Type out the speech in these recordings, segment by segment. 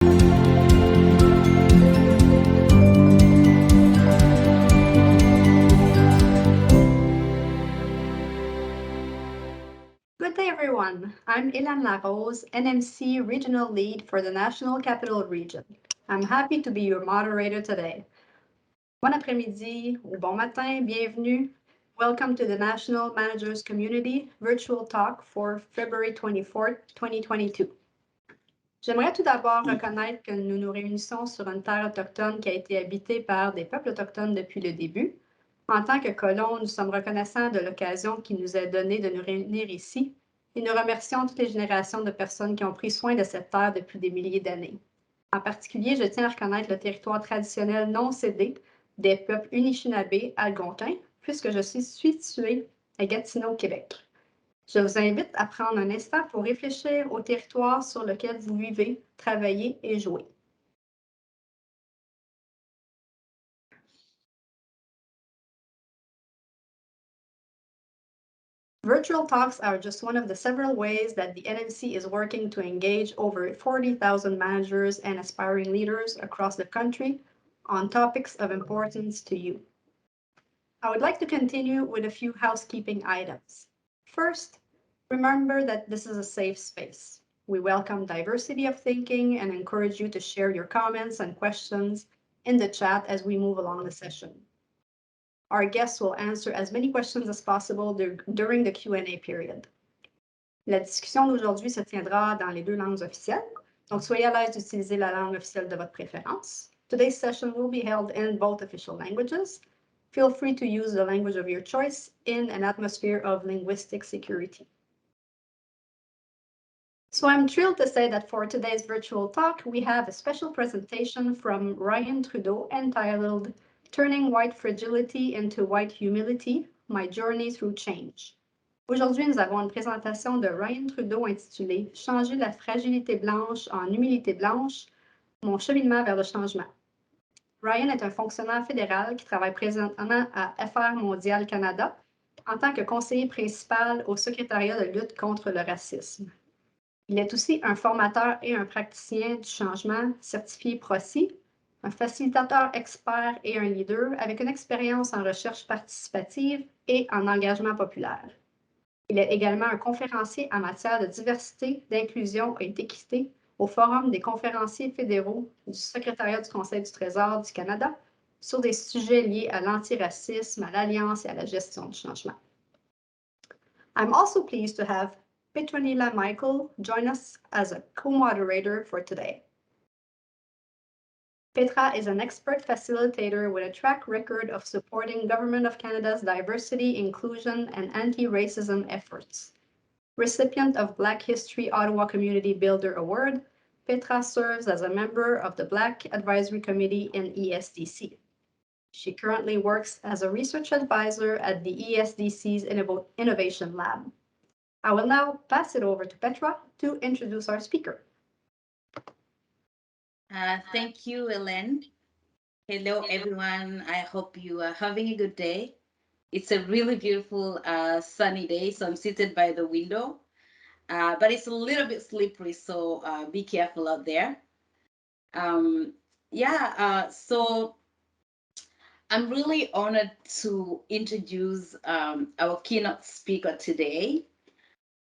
Good day, everyone. I'm Ilan Larose, NMC Regional Lead for the National Capital Region. I'm happy to be your moderator today. Bon après-midi ou bon matin, bienvenue. Welcome to the National Managers Community Virtual Talk for February 24th, 2022. J'aimerais tout d'abord reconnaître que nous nous réunissons sur une terre autochtone qui a été habitée par des peuples autochtones depuis le début. En tant que colons, nous sommes reconnaissants de l'occasion qui nous est donnée de nous réunir ici et nous remercions toutes les générations de personnes qui ont pris soin de cette terre depuis des milliers d'années. En particulier, je tiens à reconnaître le territoire traditionnel non cédé des peuples Anishinaabe algonquins, puisque je suis située à Gatineau, Québec. Je vous invite à prendre un instant pour réfléchir au territoire sur lequel vous vivez, travaillez et jouez. Virtual talks are just one of the several ways that the NMC is working to engage over 40,000 managers and aspiring leaders across the country on topics of importance to you. I would like to continue with a few housekeeping items. First, remember that this is a safe space. We welcome diversity of thinking and encourage you to share your comments and questions in the chat as we move along the session. Our guests will answer as many questions as possible during the Q&A period. La discussion d'aujourd'hui se tiendra dans les deux langues officielles, donc soyez à l'aise d'utiliser la langue officielle de votre préférence. Today's session will be held in both official languages. Feel free to use the language of your choice in an atmosphere of linguistic security. So I'm thrilled to say that for today's virtual talk, we have a special presentation from Ryan Trudeau entitled Turning White Fragility into White Humility, My Journey Through Change. Aujourd'hui, nous avons une présentation de Ryan Trudeau intitulée Changer la fragilité blanche en humilité blanche, mon cheminement vers le changement. Ryan est un fonctionnaire fédéral qui travaille présentement à Affaires mondiales Canada en tant que conseiller principal au secrétariat de lutte contre le racisme. Il est aussi un formateur et un praticien du changement certifié PROCI, un facilitateur expert et un leader avec une expérience en recherche participative et en engagement populaire. Il est également un conférencier en matière de diversité, d'inclusion et d'équité au Forum des conférenciers fédéraux du secrétariat du Conseil du Trésor du Canada sur des sujets liés à l'antiracisme, à l'alliance et à la gestion du changement. I'm also pleased to have Petronila Michael join us as a co-moderator for today. Petra is an expert facilitator with a track record of supporting Government of Canada's diversity, inclusion, and anti-racism efforts. Recipient of Black History Ottawa Community Builder Award, Petra serves as a member of the Black Advisory Committee in ESDC. She currently works as a research advisor at the ESDC's Innovation Lab. I will now pass it over to Petra to introduce our speaker. Thank you, Ellen. Hello, everyone. I hope you are having a good day. It's a really beautiful sunny day, so I'm seated by the window, but it's a little bit slippery, so be careful out there. So I'm really honored to introduce our keynote speaker today.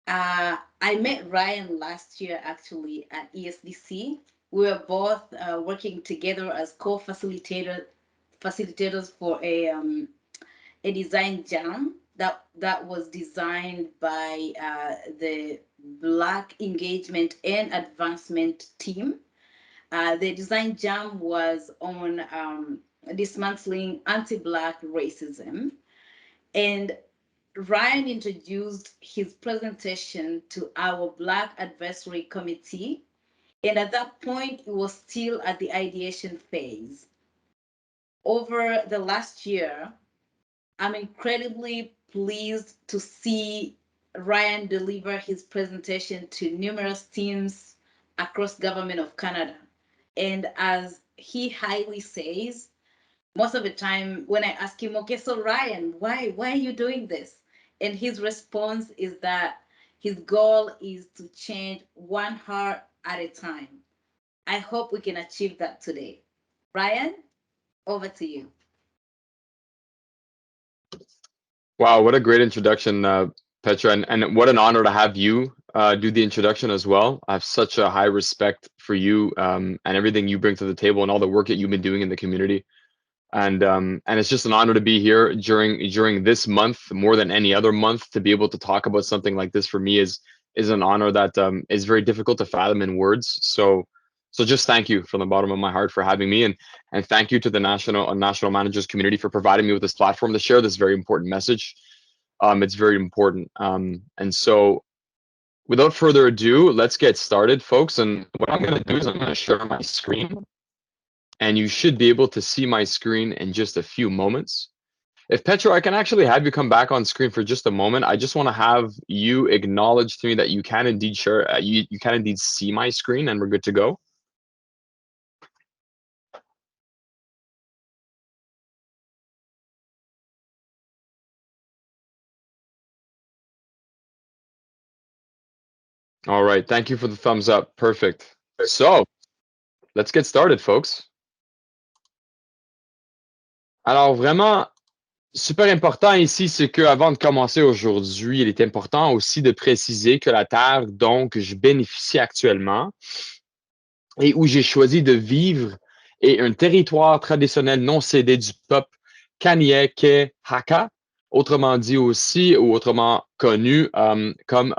I met Ryan last year, actually, at ESDC. We were both working together as co-facilitators for a design jam that was designed by the Black Engagement and Advancement team. The design jam was on dismantling anti-Black racism, and Ryan introduced his presentation to our Black Advisory Committee, and at that point, it was still at the ideation phase. Over the last year, I'm incredibly pleased to see Ryan deliver his presentation to numerous teams across Government of Canada. And as he highly says, most of the time when I ask him, okay, so Ryan, why are you doing this? And his response is that his goal is to change one heart at a time. I hope we can achieve that today. Ryan, over to you. Wow, what a great introduction, Petra, and what an honor to have you do the introduction as well. I have such a high respect for you and everything you bring to the table and all the work that you've been doing in the community. And it's just an honor to be here during this month more than any other month. To be able to talk about something like this for me is an honor that is very difficult to fathom in words. So just thank you from the bottom of my heart for having me, and thank you to the national managers community for providing me with this platform to share this very important message. It's very important. And so without further ado, let's get started, folks. And what I'm going to do is I'm going to share my screen. And you should be able to see my screen in just a few moments. If Petro, I can actually have you come back on screen for just a moment. I just want to have you acknowledge to me that you can indeed share, you can indeed see my screen, and we're good to go. All right, thank you for the thumbs up. Perfect. So let's get started, folks. Alors vraiment, super important ici, c'est qu'avant de commencer aujourd'hui, il est important aussi de préciser que la terre dont je bénéficie actuellement et où j'ai choisi de vivre est un territoire traditionnel non cédé du peuple Kanien'kehá:ka, autrement dit aussi, ou autrement connu comme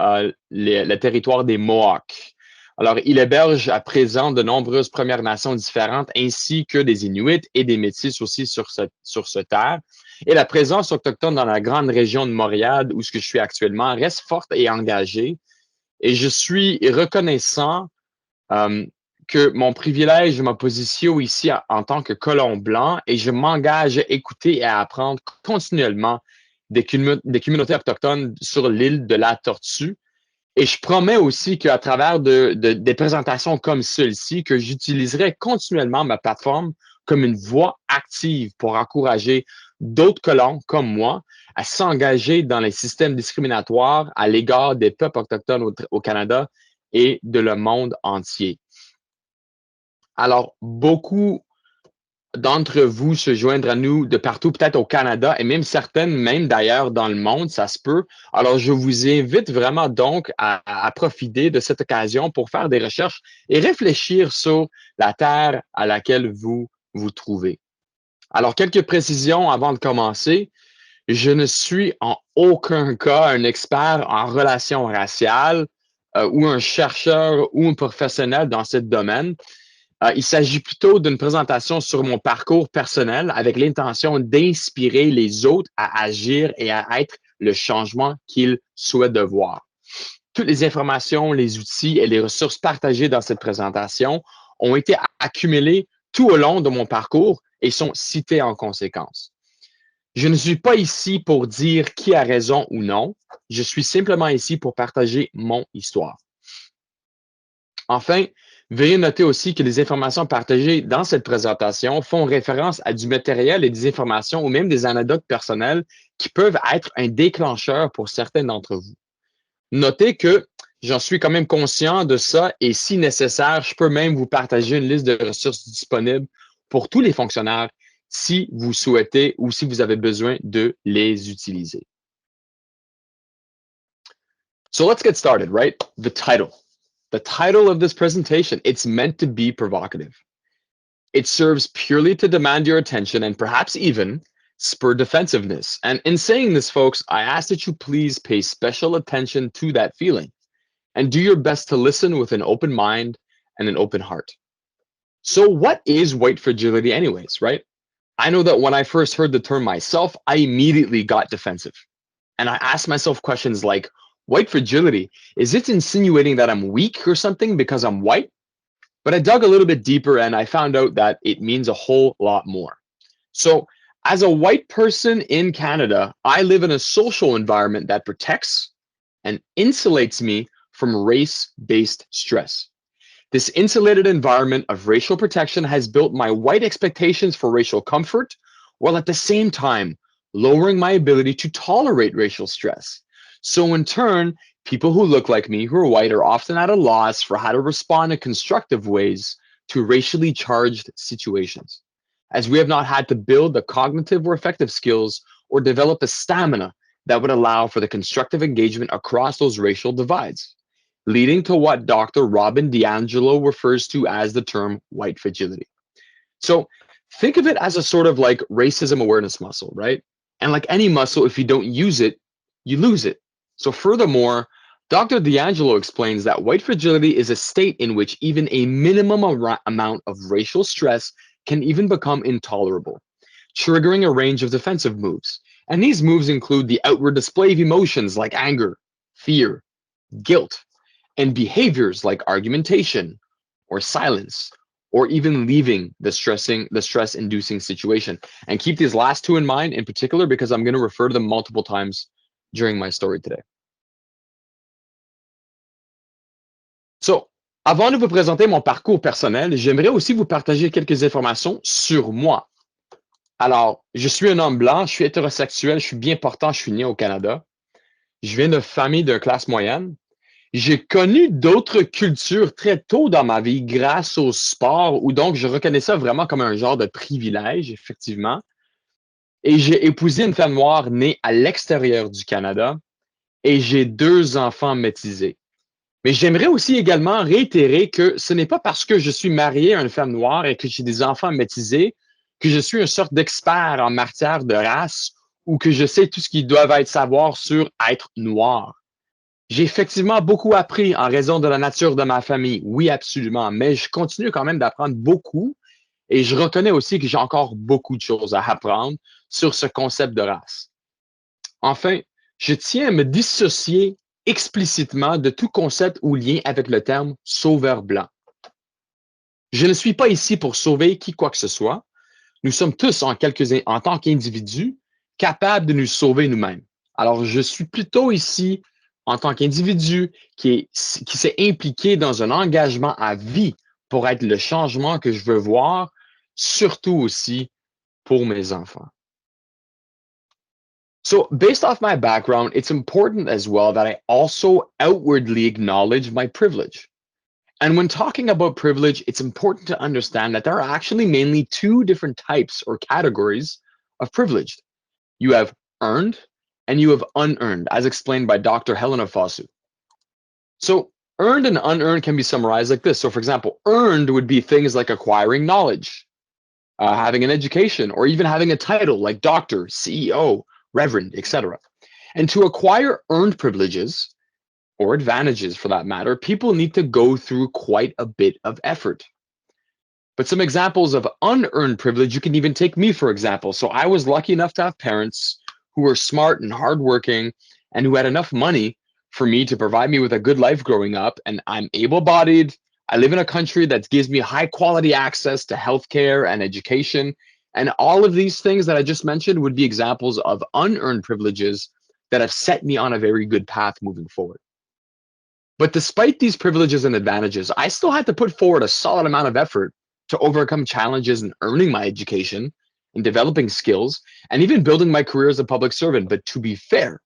le territoire des Mohawks. Alors, il héberge à présent de nombreuses Premières Nations différentes, ainsi que des Inuits et des Métis aussi sur ce terre. Et la présence autochtone dans la grande région de Montréal, où je suis actuellement, reste forte et engagée. Et je suis reconnaissant que mon privilège m'a positionné ici en tant que colon blanc, et je m'engage à écouter et à apprendre continuellement des communautés autochtones sur l'île de la Tortue. Et je promets aussi qu'à travers des présentations comme celle-ci, que j'utiliserai continuellement ma plateforme comme une voix active pour encourager d'autres colons comme moi à s'engager dans les systèmes discriminatoires à l'égard des peuples autochtones au Canada et de le monde entier. Alors, beaucoup d'entre vous se joindre à nous de partout, peut-être au Canada, et même certaines, même d'ailleurs dans le monde, ça se peut. Alors, je vous invite vraiment donc à profiter de cette occasion pour faire des recherches et réfléchir sur la terre à laquelle vous vous trouvez. Alors, quelques précisions avant de commencer. Je ne suis en aucun cas un expert en relations raciales ou un chercheur ou un professionnel dans ce domaine. Il s'agit plutôt d'une présentation sur mon parcours personnel avec l'intention d'inspirer les autres à agir et à être le changement qu'ils souhaitent de voir. Toutes les informations, les outils et les ressources partagées dans cette présentation ont été accumulées tout au long de mon parcours et sont citées en conséquence. Je ne suis pas ici pour dire qui a raison ou non. Je suis simplement ici pour partager mon histoire. Enfin, veuillez noter aussi que les informations partagées dans cette présentation font référence à du matériel et des informations ou même des anecdotes personnelles qui peuvent être un déclencheur pour certains d'entre vous. Notez que j'en suis quand même conscient de ça et si nécessaire, je peux même vous partager une liste de ressources disponibles pour tous les fonctionnaires si vous souhaitez ou si vous avez besoin de les utiliser. So let's get started, right? The title. The title of this presentation, it's meant to be provocative. It serves purely to demand your attention and perhaps even spur defensiveness. And in saying this, folks, I ask that you please pay special attention to that feeling and do your best to listen with an open mind and an open heart. So what is white fragility anyways, right? I know that when I first heard the term myself, I immediately got defensive. And I asked myself questions like, white fragility, is it insinuating that I'm weak or something because I'm white? But I dug a little bit deeper and I found out that it means a whole lot more. So as a white person in Canada, I live in a social environment that protects and insulates me from race-based stress. This insulated environment of racial protection has built my white expectations for racial comfort, while at the same time lowering my ability to tolerate racial stress. So in turn, people who look like me, who are white, are often at a loss for how to respond in constructive ways to racially charged situations, as we have not had to build the cognitive or affective skills or develop a stamina that would allow for the constructive engagement across those racial divides, leading to what Dr. Robin DiAngelo refers to as the term white fragility. So think of it as a sort of like racism awareness muscle, right? And like any muscle, if you don't use it, you lose it. So furthermore, Dr. DiAngelo explains that white fragility is a state in which even a minimum amount of racial stress can even become intolerable, triggering a range of defensive moves. And these moves include the outward display of emotions like anger, fear, guilt, and behaviors like argumentation or silence, or even leaving the stress-inducing situation. And keep these last two in mind in particular because I'm going to refer to them multiple times during my story today. So, avant de vous présenter mon parcours personnel, j'aimerais aussi vous partager quelques informations sur moi. Alors, je suis un homme blanc, je suis hétérosexuel, je suis bien portant, je suis né au Canada. Je viens de famille de classe moyenne. J'ai connu d'autres cultures très tôt dans ma vie grâce au sport, où donc je reconnais ça vraiment comme un genre de privilège, effectivement. Et j'ai épousé une femme noire née à l'extérieur du Canada et j'ai 2 enfants métisés. Mais j'aimerais aussi également réitérer que ce n'est pas parce que je suis marié à une femme noire et que j'ai des enfants métisés que je suis une sorte d'expert en matière de race ou que je sais tout ce qu'ils doivent être savoir sur être noir. J'ai effectivement beaucoup appris en raison de la nature de ma famille, oui, absolument, mais je continue quand même d'apprendre beaucoup et je reconnais aussi que j'ai encore beaucoup de choses à apprendre sur ce concept de race. Enfin, je tiens à me dissocier explicitement de tout concept ou lien avec le terme sauveur blanc. Je ne suis pas ici pour sauver qui quoi que ce soit. Nous sommes tous, en tant qu'individus, capables de nous sauver nous-mêmes. Alors, je suis plutôt ici en tant qu'individu qui s'est impliqué dans un engagement à vie pour être le changement que je veux voir, surtout aussi pour mes enfants. So, based off my background, it's important as well that I also outwardly acknowledge my privilege. And when talking about privilege, it's important to understand that there are actually mainly 2 different types or categories of privilege. You have earned and you have unearned, as explained by Dr. Helena Fosu. So, earned and unearned can be summarized like this. So, for example, earned would be things like acquiring knowledge, having an education, or even having a title like doctor, CEO, reverend, etc. And to acquire earned privileges, or advantages for that matter, people need to go through quite a bit of effort. But some examples of unearned privilege, you can even take me for example. So I was lucky enough to have parents who were smart and hardworking and who had enough money for me to provide me with a good life growing up. And I'm able-bodied. I live in a country that gives me high quality access to healthcare and education. And all of these things that I just mentioned would be examples of unearned privileges that have set me on a very good path moving forward. But despite these privileges and advantages, I still had to put forward a solid amount of effort to overcome challenges in earning my education and developing skills and even building my career as a public servant. But to be fair,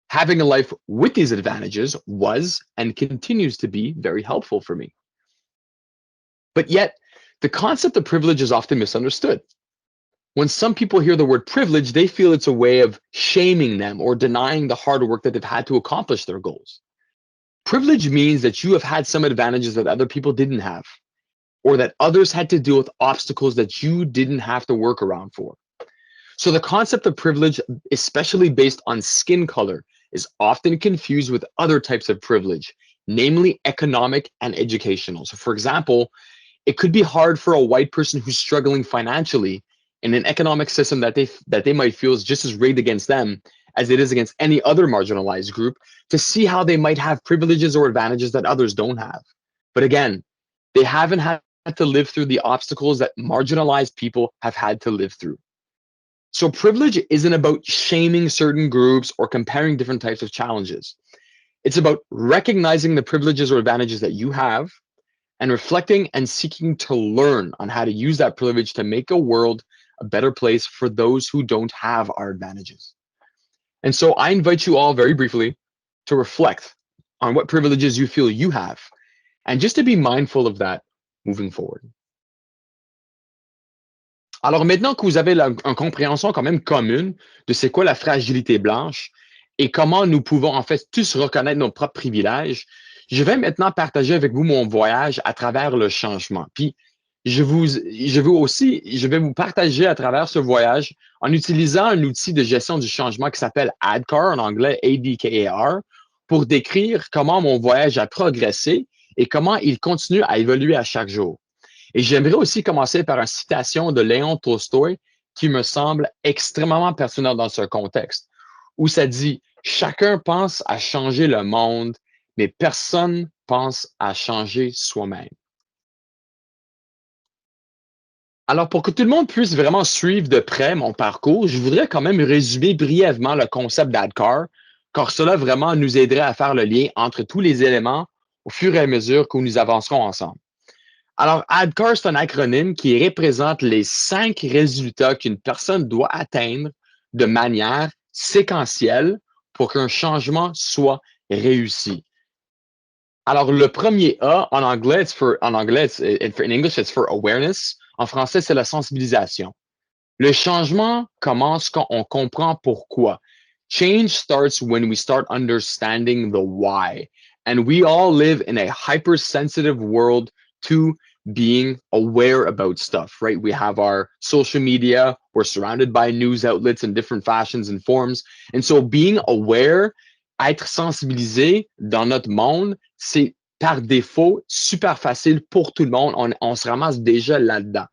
having a life with these advantages was and continues to be very helpful for me. But yet, the concept of privilege is often misunderstood. When some people hear the word privilege, they feel it's a way of shaming them or denying the hard work that they've had to accomplish their goals. Privilege means that you have had some advantages that other people didn't have, or that others had to deal with obstacles that you didn't have to work around for. So the concept of privilege, especially based on skin color, is often confused with other types of privilege, namely economic and educational. So for example, it could be hard for a white person who's struggling financially in an economic system that they might feel is just as rigged against them as it is against any other marginalized group, to see how they might have privileges or advantages that others don't have. But again, they haven't had to live through the obstacles that marginalized people have had to live through. So privilege isn't about shaming certain groups or comparing different types of challenges. It's about recognizing the privileges or advantages that you have and reflecting and seeking to learn on how to use that privilege to make a world a better place for those who don't have our advantages. And so I invite you all very briefly to reflect on what privileges you feel you have, and just to be mindful of that moving forward. Alors maintenant que vous avez une compréhension quand même commune de c'est quoi la fragilité blanche et comment nous pouvons en fait tous reconnaître nos propres privilèges, je vais maintenant partager avec vous mon voyage à travers le changement. Puis je vais vous partager à travers ce voyage en utilisant un outil de gestion du changement qui s'appelle ADKAR, en anglais ADKAR, pour décrire comment mon voyage a progressé et comment il continue à évoluer à chaque jour. Et j'aimerais aussi commencer par une citation de Léon Tolstoï qui me semble extrêmement pertinente dans ce contexte, où ça dit « Chacun pense à changer le monde, mais personne pense à changer soi-même. » Alors, pour que tout le monde puisse vraiment suivre de près mon parcours, je voudrais quand même résumer brièvement le concept d'ADKAR, car cela vraiment nous aiderait à faire le lien entre tous les éléments au fur et à mesure que nous avancerons ensemble. Alors, ADKAR, c'est un acronyme qui représente les 5 résultats qu'une personne doit atteindre de manière séquentielle pour qu'un changement soit réussi. Alors, le premier A, en anglais, in English, it's for awareness. En français, c'est la sensibilisation. Le changement commence quand on comprend pourquoi. Change starts when we start understanding the why. And we all live in a hypersensitive world to being aware about stuff, right? We have our social media, we're surrounded by news outlets in different fashions and forms. And so being aware, être sensibilisé dans notre monde, c'est par défaut super facile pour tout le monde. On se ramasse déjà là-dedans.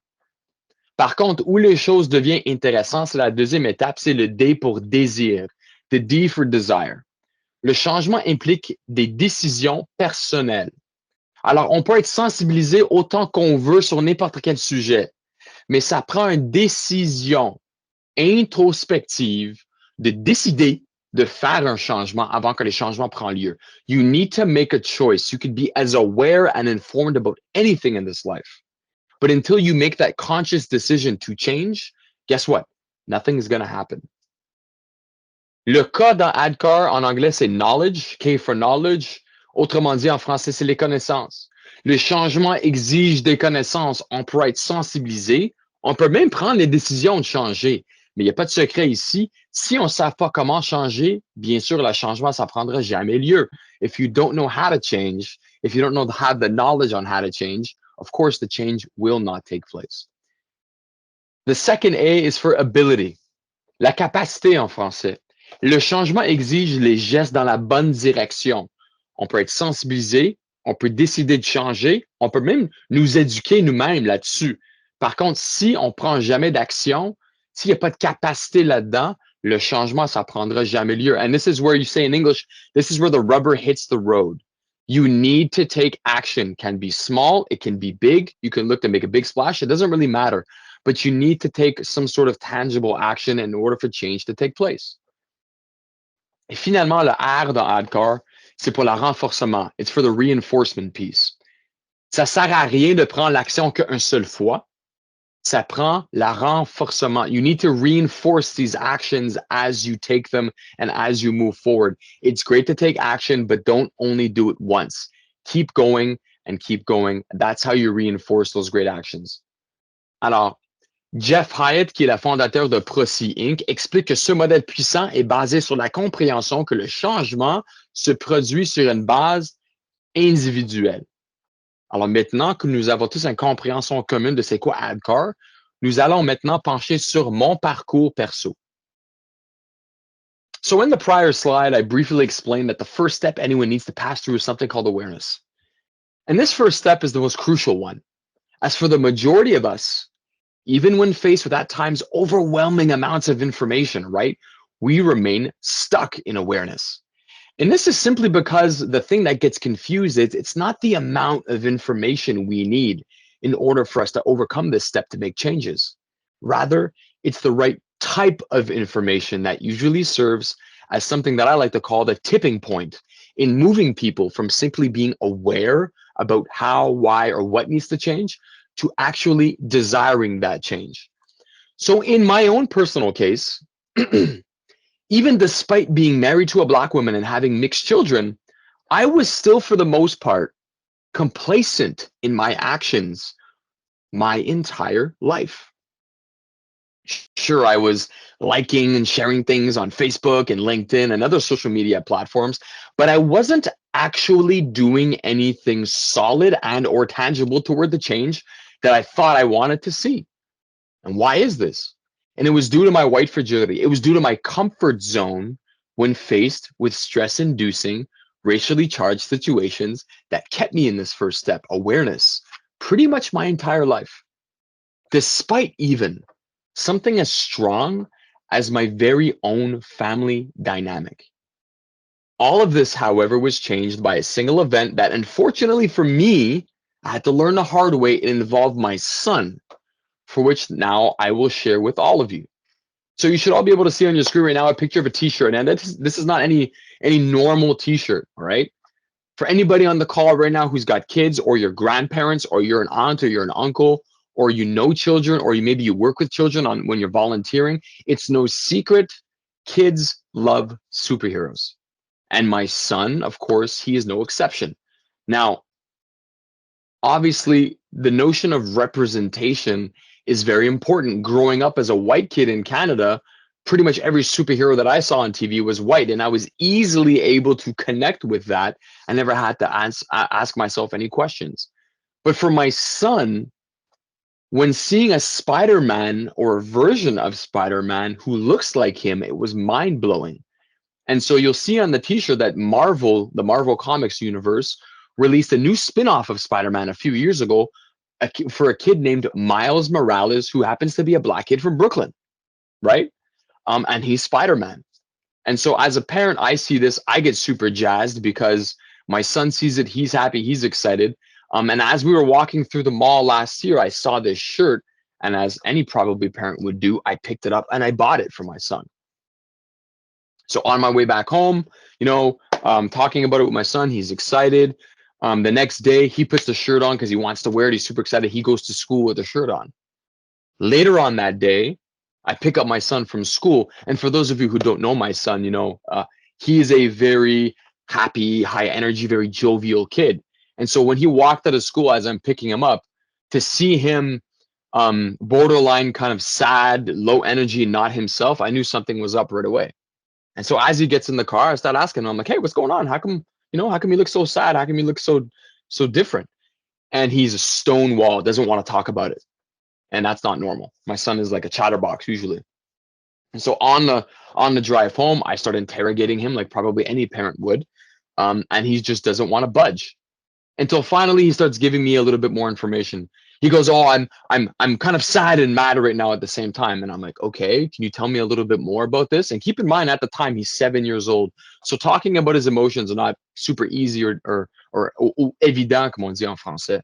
Par contre, où les choses deviennent intéressantes, c'est la deuxième étape, c'est le D pour désir. The D for desire. Le changement implique des décisions personnelles. Alors, on peut être sensibilisé autant qu'on veut sur n'importe quel sujet, mais ça prend une décision introspective de décider de faire un changement avant que les changements prennent lieu. You need to make a choice. You can be as aware and informed about anything in this life. But until you make that conscious decision to change, guess what? Nothing is going to happen. Le K dans ADKAR, en anglais, c'est knowledge, K for knowledge. Autrement dit, en français, c'est les connaissances. Le changement exige des connaissances. On peut être sensibilisé. On peut même prendre les décisions de changer. Mais il n'y a pas de secret ici. Si on ne sait pas comment changer, bien sûr, le changement, ça ne prendra jamais lieu. If you don't know how to change, if you don't have the knowledge on how to change, of course, the change will not take place. The second A is for ability. La capacité en français. Le changement exige les gestes dans la bonne direction. On peut être sensibilisé, on peut décider de changer, on peut même nous éduquer nous-mêmes là-dessus. Par contre, si on ne prend jamais d'action, s'il n'y a pas de capacité là-dedans, le changement, ça ne prendra jamais lieu. And this is where you say in English, this is where the rubber hits the road. You need to take action. It can be small, it can be big. You can look to make a big splash. It doesn't really matter. But you need to take some sort of tangible action in order for change to take place. Et finalement, le R dans ADKAR, c'est pour le renforcement. It's for the reinforcement piece. Ça ne sert à rien de prendre l'action qu'une seule fois. Ça prend le renforcement. You need to reinforce these actions as you take them and as you move forward. It's great to take action, but don't only do it once. Keep going and keep going. That's how you reinforce those great actions. Alors, Jeff Hyatt, qui est le fondateur de Proci Inc., explique que ce modèle puissant est basé sur la compréhension que le changement se produit sur une base individuelle. Alors maintenant que nous avons tous une compréhension commune de c'est quoi ADKAR, nous allons maintenant pencher sur mon parcours perso. So in the prior slide, I briefly explained that the first step anyone needs to pass through is something called awareness. And this first step is the most crucial one. As for the majority of us, even when faced with at times overwhelming amounts of information, right, we remain stuck in awareness. And this is simply because the thing that gets confused is it's not the amount of information we need in order for us to overcome this step to make changes. Rather, it's the right type of information that usually serves as something that I like to call the tipping point in moving people from simply being aware about how, why, or what needs to change to actually desiring that change. So in my own personal case, even despite being married to a Black woman and having mixed children, I was still, for the most part, complacent in my actions my entire life. Sure, I was liking and sharing things on Facebook and LinkedIn and other social media platforms, but I wasn't actually doing anything solid and or tangible toward the change that I thought I wanted to see. And why is this? And it was due to my white fragility. It was due to my comfort zone when faced with stress-inducing, racially charged situations that kept me in this first step, awareness, pretty much my entire life. Despite even something as strong as my very own family dynamic. All of this, however, was changed by a single event that, unfortunately for me, I had to learn the hard way. It involved my son, for which now I will share with all of you. So you should all be able to see on your screen right now a picture of a t-shirt, and this is not any normal t-shirt, all right? For anybody on the call right now who's got kids, or your grandparents, or you're an aunt, or you're an uncle, or you know children, or maybe you work with children on when you're volunteering, it's no secret, kids love superheroes. And my son, of course, he is no exception. Now, obviously, the notion of representation is very important. Growing up as a white kid in Canada, pretty much every superhero that I saw on TV was white, and I was easily able to connect with that. I never had to ask myself any questions. But for my son, when seeing a Spider-Man or a version of Spider-Man who looks like him, it was mind-blowing. And so you'll see on the t-shirt that Marvel, the Marvel Comics universe, released a new spin-off of Spider-Man a few years ago for a kid named Miles Morales, who happens to be a black kid from Brooklyn, right? And he's Spider-Man. And so as a parent, I see this, I get super jazzed because my son sees it, he's happy, he's excited. And as we were walking through the mall last year, I saw this shirt, and as any probably parent would do, I picked it up and I bought it for my son. So on my way back home, talking about it with my son, he's excited. The next day, he puts the shirt on because he wants to wear it. He's super excited. He goes to school with the shirt on. Later on that day, I pick up my son from school. And for those of you who don't know my son, he is a very happy, high energy, very jovial kid. And so when he walked out of school as I'm picking him up, to see him borderline kind of sad, low energy, not himself, I knew something was up right away. And so as he gets in the car, I start asking him, I'm like, hey, what's going on? How come you look so sad? How come you look so different? And he's a stone wall, doesn't want to talk about it. And that's not normal. My son is like a chatterbox usually. And so on the drive home, I start interrogating him like probably any parent would. And he just doesn't want to budge until finally he starts giving me a little bit more information. He goes, oh, I'm kind of sad and mad right now at the same time. And I'm like, okay, can you tell me a little bit more about this? And keep in mind, at the time, he's 7 years old. So talking about his emotions are not super easy or évident, comme on dit en français.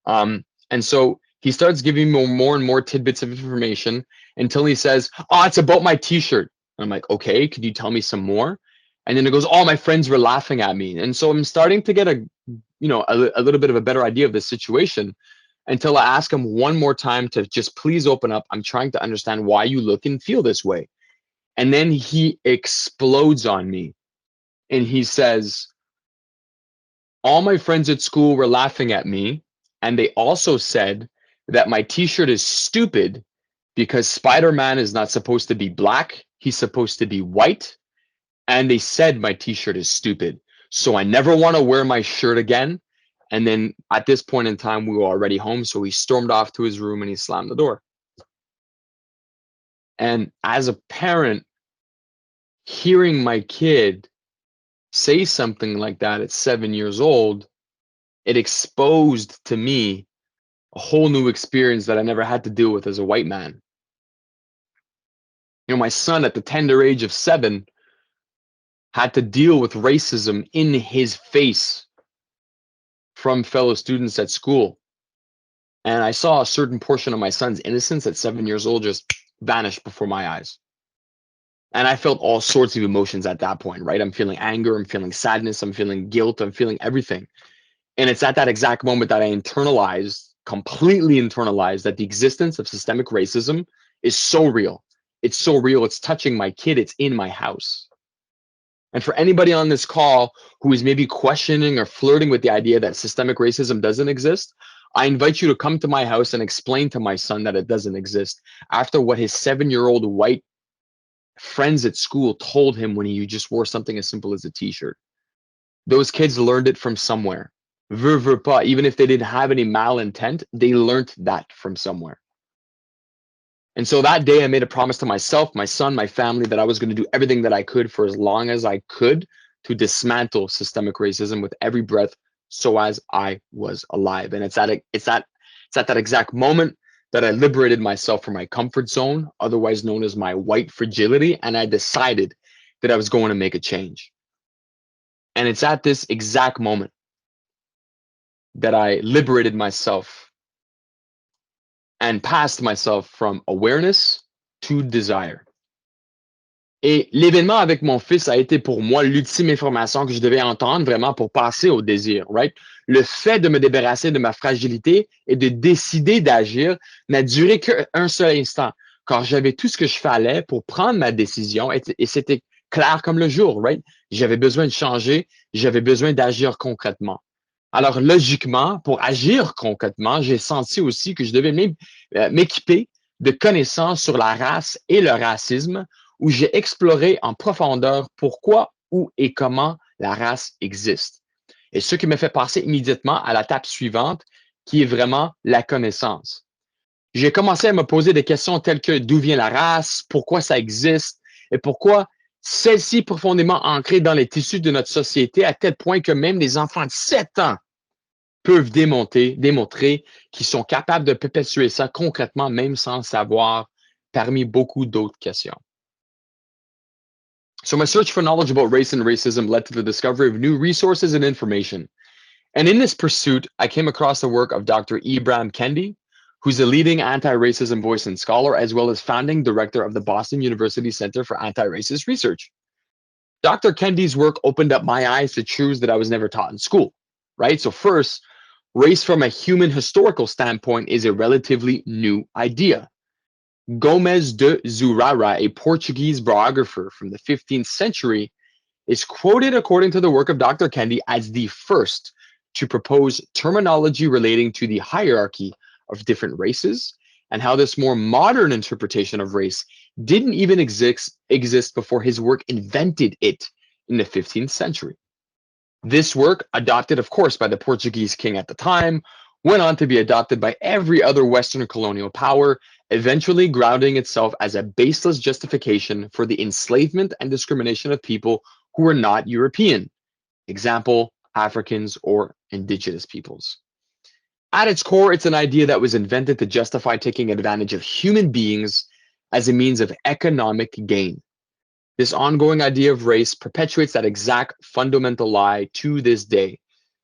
And so he starts giving me more and more tidbits of information until he says, oh, it's about my t-shirt. And I'm like, okay, could you tell me some more? And then it goes, oh, my friends were laughing at me. And so I'm starting to get a little bit of a better idea of the situation until I ask him one more time to just please open up. I'm trying to understand why you look and feel this way. And then he explodes on me and he says, all my friends at school were laughing at me. And they also said that my t-shirt is stupid because Spider-Man is not supposed to be black. He's supposed to be white. And they said my t-shirt is stupid. So I never want to wear my shirt again. And then at this point in time, we were already home. So he stormed off to his room and he slammed the door. And as a parent, hearing my kid say something like that at 7 years old, it exposed to me a whole new experience that I never had to deal with as a white man. My son at the tender age of 7 had to deal with racism in his face from fellow students at school. And I saw a certain portion of my son's innocence at 7 years old just vanish before my eyes. And I felt all sorts of emotions at that point, right? I'm feeling anger, I'm feeling sadness, I'm feeling guilt, I'm feeling everything. And it's at that exact moment that I completely internalized that the existence of systemic racism is so real. It's so real, it's touching my kid, it's in my house. And for anybody on this call who is maybe questioning or flirting with the idea that systemic racism doesn't exist, I invite you to come to my house and explain to my son that it doesn't exist after what his 7-year-old white friends at school told him when he just wore something as simple as a t-shirt. Those kids learned it from somewhere. Veut pas, even if they didn't have any malintent, they learned that from somewhere. And so that day I made a promise to myself, my son, my family, that I was going to do everything that I could for as long as I could to dismantle systemic racism with every breath so as I was alive. And it's at that exact moment that I liberated myself from my comfort zone, otherwise known as my white fragility, and I decided that I was going to make a change. And it's at this exact moment that I liberated myself and passed myself from awareness to desire. Et l'événement avec mon fils a été pour moi l'ultime information que je devais entendre vraiment pour passer au désir, right? Le fait de me débarrasser de ma fragilité et de décider d'agir n'a duré qu'un seul instant, car j'avais tout ce que je fallait pour prendre ma décision et c'était clair comme le jour, right? J'avais besoin de changer, j'avais besoin d'agir concrètement. Alors, logiquement, pour agir concrètement, j'ai senti aussi que je devais m'équiper de connaissances sur la race et le racisme, où j'ai exploré en profondeur pourquoi, où et comment la race existe. Et ce qui me fait passer immédiatement à la étape suivante, qui est vraiment la connaissance. J'ai commencé à me poser des questions telles que d'où vient la race, pourquoi ça existe, et pourquoi celle-ci profondément ancrée dans les tissus de notre société à tel point que même les enfants de 7 ans peuvent démontrer qu'ils sont capables de perpétuer ça concrètement, même sans savoir, parmi beaucoup d'autres questions. So my search for knowledge about race and racism led to the discovery of new resources and information. And in this pursuit, I came across the work of Dr. Ibram Kendi, who's a leading anti-racism voice and scholar, as well as founding director of the Boston University Center for Anti-Racist Research. Dr. Kendi's work opened up my eyes to truths that I was never taught in school, right? So first, race from a human historical standpoint is a relatively new idea. Gomes de Zurara, a Portuguese biographer from the 15th century, is quoted according to the work of Dr. Kendi as the first to propose terminology relating to the hierarchy of different races and how this more modern interpretation of race didn't even exist before his work invented it in the 15th century. This work, adopted, of course, by the Portuguese king at the time, went on to be adopted by every other Western colonial power, eventually grounding itself as a baseless justification for the enslavement and discrimination of people who were not European. Example, Africans or indigenous peoples. At its core, it's an idea that was invented to justify taking advantage of human beings as a means of economic gain. This ongoing idea of race perpetuates that exact fundamental lie to this day.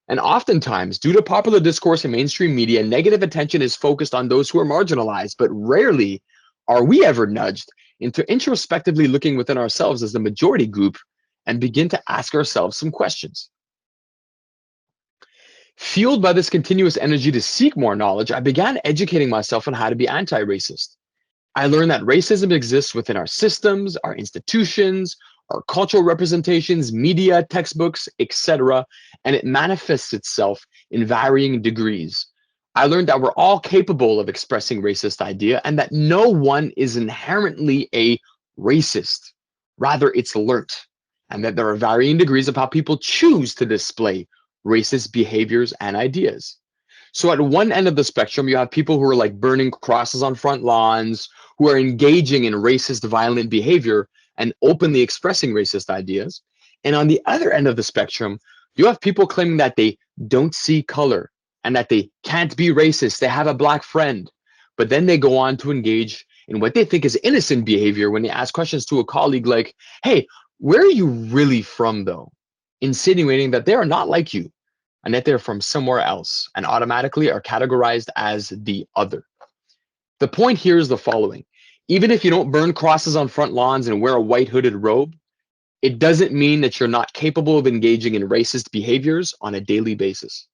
And oftentimes, due to popular discourse and mainstream media, negative attention is focused on those who are marginalized, but rarely are we ever nudged into introspectively looking within ourselves as the majority group and begin to ask ourselves some questions. Fueled by this continuous energy to seek more knowledge, I began educating myself on how to be anti-racist. I learned that racism exists within our systems, our institutions, our cultural representations, media, textbooks, etc., and it manifests itself in varying degrees. I learned that we're all capable of expressing racist idea and that no one is inherently a racist. Rather, it's learnt, and that there are varying degrees of how people choose to display racist behaviors and ideas. So at one end of the spectrum, you have people who are like burning crosses on front lawns, who are engaging in racist, violent behavior and openly expressing racist ideas. And on the other end of the spectrum, you have people claiming that they don't see color and that they can't be racist. They have a black friend, but then they go on to engage in what they think is innocent behavior when they ask questions to a colleague like, hey, where are you really from though? Insinuating that they are not like you and that they're from somewhere else and automatically are categorized as the other. The point here is the following. Even if you don't burn crosses on front lawns and wear a white hooded robe, it doesn't mean that you're not capable of engaging in racist behaviors on a daily basis.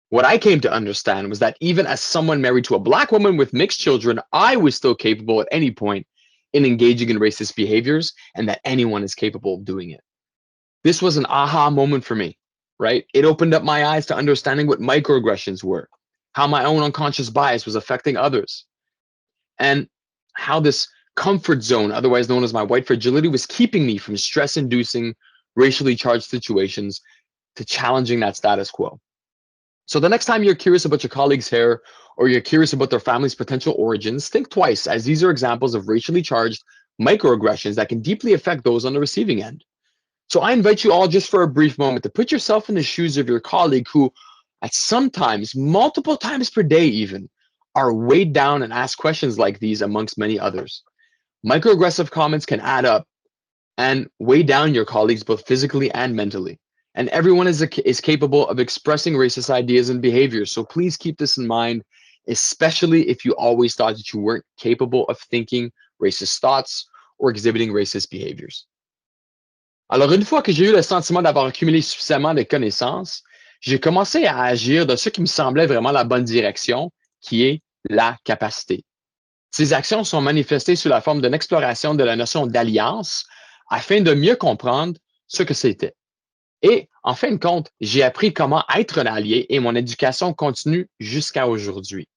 What I came to understand was that even as someone married to a black woman with mixed children, I was still capable at any point in engaging in racist behaviors and that anyone is capable of doing it. This was an aha moment for me, right? It opened up my eyes to understanding what microaggressions were, how my own unconscious bias was affecting others, and how this comfort zone, otherwise known as my white fragility, was keeping me from stress-inducing, racially charged situations to challenging that status quo. So the next time you're curious about your colleague's hair or you're curious about their family's potential origins, think twice, as these are examples of racially charged microaggressions that can deeply affect those on the receiving end. So I invite you all just for a brief moment to put yourself in the shoes of your colleague who, at sometimes, multiple times per day even, are weighed down and ask questions like these amongst many others. Microaggressive comments can add up and weigh down your colleagues both physically and mentally. And everyone is capable of expressing racist ideas and behaviors. So please keep this in mind, especially if you always thought that you weren't capable of thinking racist thoughts or exhibiting racist behaviors. Alors, une fois que j'ai eu le sentiment d'avoir accumulé suffisamment de connaissances, j'ai commencé à agir de ce qui me semblait vraiment la bonne direction, qui est la capacité. Ces actions sont manifestées sous la forme d'une exploration de la notion d'alliance afin de mieux comprendre ce que c'était. Et en fin de compte, j'ai appris comment être un allié et mon éducation continue jusqu'à aujourd'hui.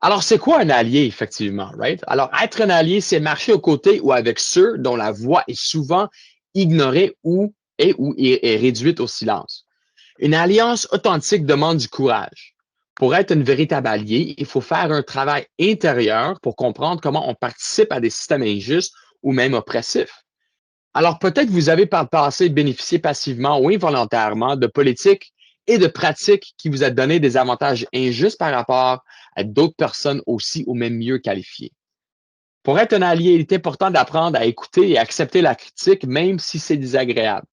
Alors, c'est quoi un allié, effectivement, right? Alors, être un allié, c'est marcher aux côtés ou avec ceux dont la voix est souvent ignorée ou est réduite au silence. Une alliance authentique demande du courage. Pour être un véritable allié, il faut faire un travail intérieur pour comprendre comment on participe à des systèmes injustes ou même oppressifs. Alors, peut-être vous avez par le passé bénéficié passivement ou involontairement de politiques et de pratiques qui vous ont donné des avantages injustes par rapport à d'autres personnes aussi ou même mieux qualifiées. Pour être un allié, il est important d'apprendre à écouter et accepter la critique, même si c'est désagréable.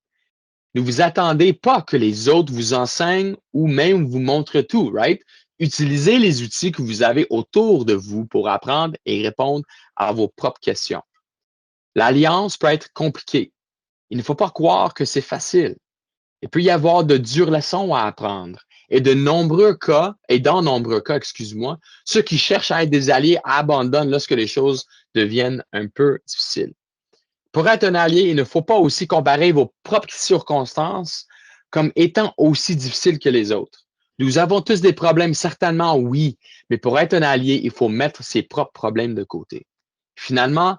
Ne vous attendez pas que les autres vous enseignent ou même vous montrent tout, right? Utilisez les outils que vous avez autour de vous pour apprendre et répondre à vos propres questions. L'alliance peut être compliquée. Il ne faut pas croire que c'est facile. Il peut y avoir de dures leçons à apprendre. Et dans nombreux cas, excuse-moi, ceux qui cherchent à être des alliés abandonnent lorsque les choses deviennent un peu difficiles. Pour être un allié, il ne faut pas aussi comparer vos propres circonstances comme étant aussi difficiles que les autres. Nous avons tous des problèmes, certainement oui, mais pour être un allié, il faut mettre ses propres problèmes de côté. Finalement,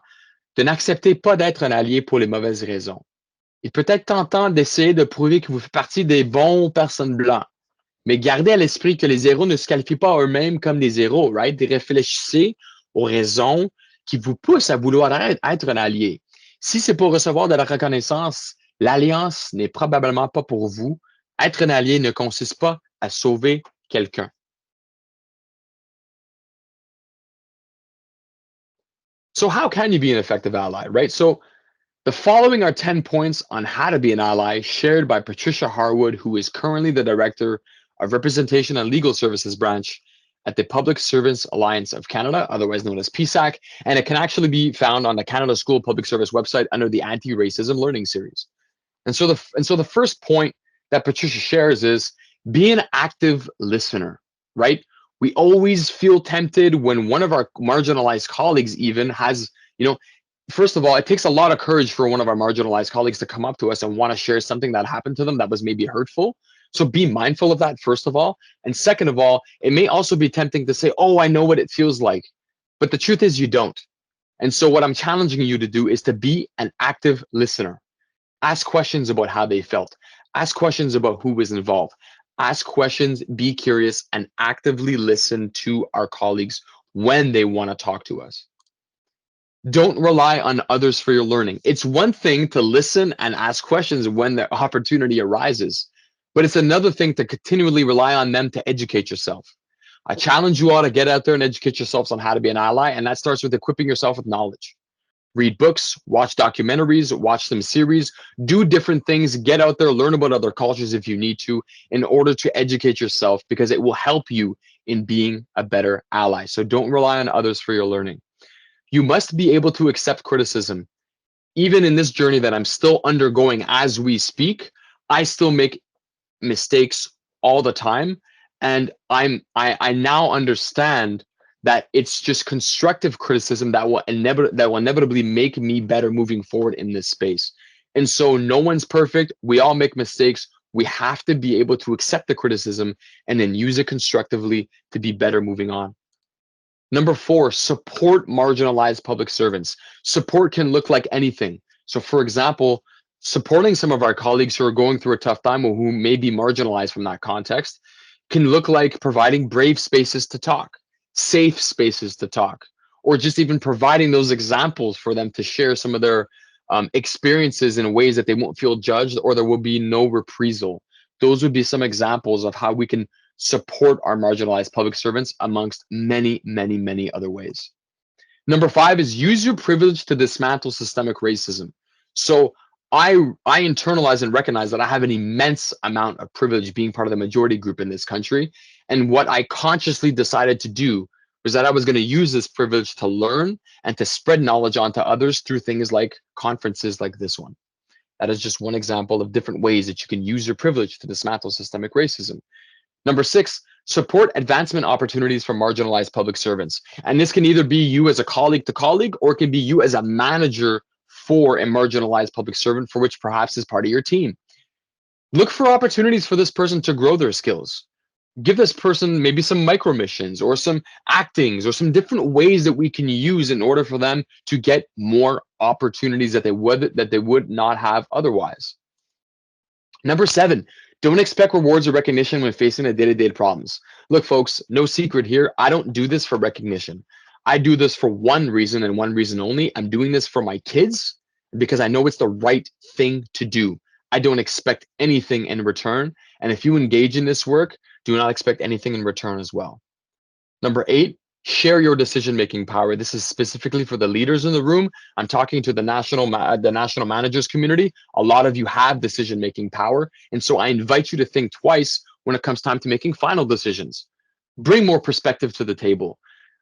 de n'accepter pas d'être un allié pour les mauvaises raisons. Il peut être tentant d'essayer de prouver que vous faites partie des bons personnes blancs, mais gardez à l'esprit que les héros ne se qualifient pas eux-mêmes comme des héros, right? Réfléchissez aux raisons qui vous poussent à vouloir être un allié. Si c'est pour recevoir de la reconnaissance, l'alliance n'est probablement pas pour vous. Être un allié ne consiste pas à sauver quelqu'un. So how can you be an effective ally, right? So the following are 10 points on how to be an ally shared by Patricia Harwood, who is currently the Director of Representation and Legal Services Branch at the Public Servants Alliance of Canada, otherwise known as PSAC, and it can actually be found on the Canada School Public Service website under the Anti-Racism Learning Series. And so the first point that Patricia shares is be an active listener, right? We always feel tempted when one of our marginalized colleagues even has, first of all, it takes a lot of courage for one of our marginalized colleagues to come up to us and want to share something that happened to them that was maybe hurtful. So be mindful of that, first of all. And second of all, it may also be tempting to say, oh, I know what it feels like. But the truth is you don't. And so what I'm challenging you to do is to be an active listener. Ask questions about how they felt. Ask questions about who was involved. Ask questions, be curious, and actively listen to our colleagues when they want to talk to us. Don't rely on others for your learning. It's one thing to listen and ask questions when the opportunity arises, but it's another thing to continually rely on them to educate yourself. I challenge you all to get out there and educate yourselves on how to be an ally, and that starts with equipping yourself with knowledge. Read books, watch documentaries, watch some series, do different things, get out there, learn about other cultures if you need to, in order to educate yourself, because it will help you in being a better ally. So don't rely on others for your learning. You must be able to accept criticism. Even in this journey that I'm still undergoing as we speak, I still make mistakes all the time. And I now understand that it's just constructive criticism that will inevitably make me better moving forward in this space. And so no one's perfect. We all make mistakes. We have to be able to accept the criticism and then use it constructively to be better moving on. Number 4, support marginalized public servants. Support can look like anything. So for example, supporting some of our colleagues who are going through a tough time or who may be marginalized from that context can look like providing brave spaces to talk, safe spaces to talk, or just even providing those examples for them to share some of their experiences in ways that they won't feel judged or there will be no reprisal. Those would be some examples of how we can support our marginalized public servants amongst many, many, many other ways. Number 5 is use your privilege to dismantle systemic racism. So I internalize and recognize that I have an immense amount of privilege being part of the majority group in this country. And what I consciously decided to do was that I was going to use this privilege to learn and to spread knowledge onto others through things like conferences like this one. That is just one example of different ways that you can use your privilege to dismantle systemic racism. Number 6, support advancement opportunities for marginalized public servants. And this can either be you as a colleague to colleague, or it can be you as a manager for a marginalized public servant for which perhaps is part of your team. Look for opportunities for this person to grow their skills. Give this person maybe some micro missions or some actings or some different ways that we can use in order for them to get more opportunities that they would not have otherwise. Number 7, don't expect rewards or recognition when facing the day-to-day problems. Look, folks, no secret here. I don't do this for recognition. I do this for one reason and one reason only. I'm doing this for my kids because I know it's the right thing to do. I don't expect anything in return. And if you engage in this work, do not expect anything in return as well. Number 8, share your decision-making power. This is specifically for the leaders in the room. I'm talking to the national managers community. A lot of you have decision-making power. And so I invite you to think twice when it comes time to making final decisions. Bring more perspective to the table.